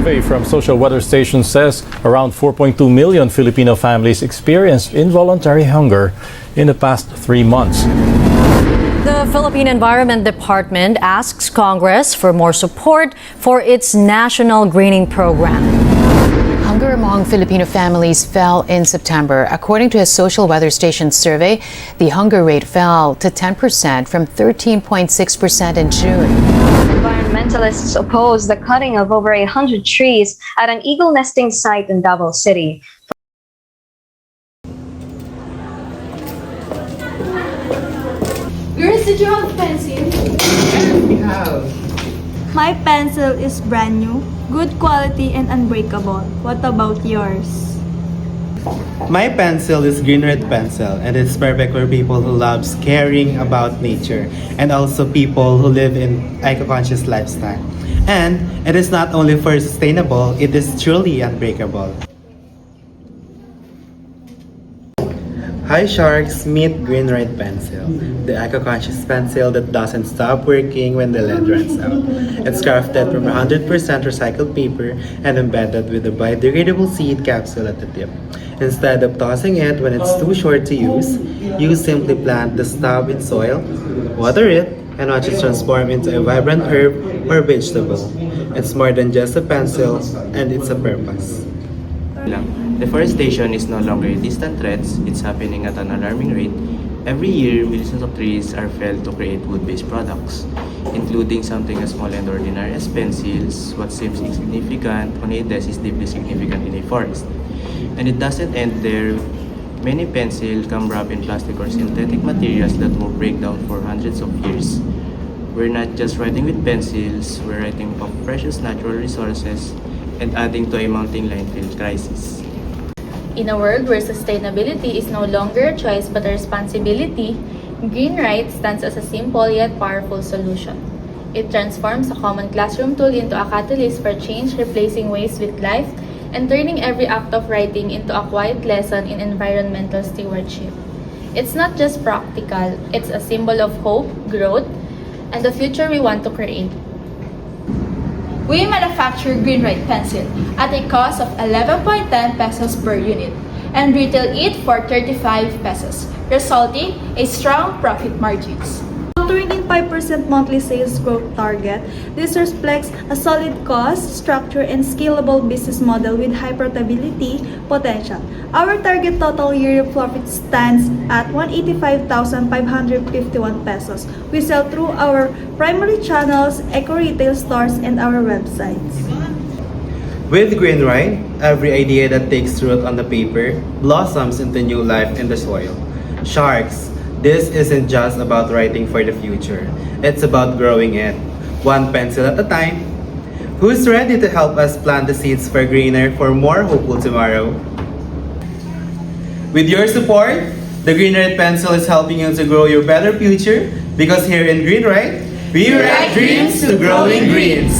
survey from Social Weather Station says around 4.2 million Filipino families experienced involuntary hunger in the past 3 months. The Philippine Environment Department asks Congress for more support for its national greening program. Hunger among Filipino families fell in September. According to a Social Weather Station survey, the hunger rate fell to 10% from 13.6% in June. Environmentalists oppose the cutting of over 100 trees at an eagle nesting site in Davao City. Girls, did you have a pencil? Yes, we have. My pencil is brand new, good quality and unbreakable. What about yours? My pencil is green red pencil, and it's perfect for people who loves caring about nature and also people who live in eco-conscious lifestyle. And it is not only for sustainable, it is truly unbreakable. Hi Sharks, meet Green Red Pencil, the eco-conscious pencil that doesn't stop working when the lead runs out. It's crafted from 100% recycled paper and embedded with a biodegradable seed capsule at the tip. Instead of tossing it when it's too short to use, you simply plant the stub in soil, water it, and watch it transform into a vibrant herb or vegetable. It's more than just a pencil, and it's a purpose. Deforestation is no longer a distant threat, it's happening at an alarming rate. Every year, millions of trees are felled to create wood-based products, including something as small and ordinary as pencils. What seems insignificant on a desk is deeply significant in a forest. And it doesn't end there. Many pencils come wrapped in plastic or synthetic materials that will break down for hundreds of years. We're not just writing with pencils, we're writing off precious natural resources and adding to a mounting landfill crisis. In a world where sustainability is no longer a choice but a responsibility, GreenRight stands as a simple yet powerful solution. It transforms a common classroom tool into a catalyst for change, replacing waste with life, and turning every act of writing into a quiet lesson in environmental stewardship. It's not just practical, it's a symbol of hope, growth, and the future we want to create. We manufacture GreenRight pencil at a cost of 11.10 pesos per unit and retail it for 35 pesos, resulting in strong profit margins. Factoring in 5% monthly sales growth target, this reflects a solid cost structure and scalable business model with high profitability potential. Our target total yearly profit stands at 185,551 pesos. We sell through our primary channels, eco-retail stores, and our websites. With GreenRight, every idea that takes root on the paper blossoms into new life in the soil. Sharks, this isn't just about writing for the future. It's about growing it, one pencil at a time. Who's ready to help us plant the seeds for greener, for more hopeful tomorrow? With your support, the Green Red Pencil is helping you to grow your better future, because here in GreenRight, we write dreams to growing greens.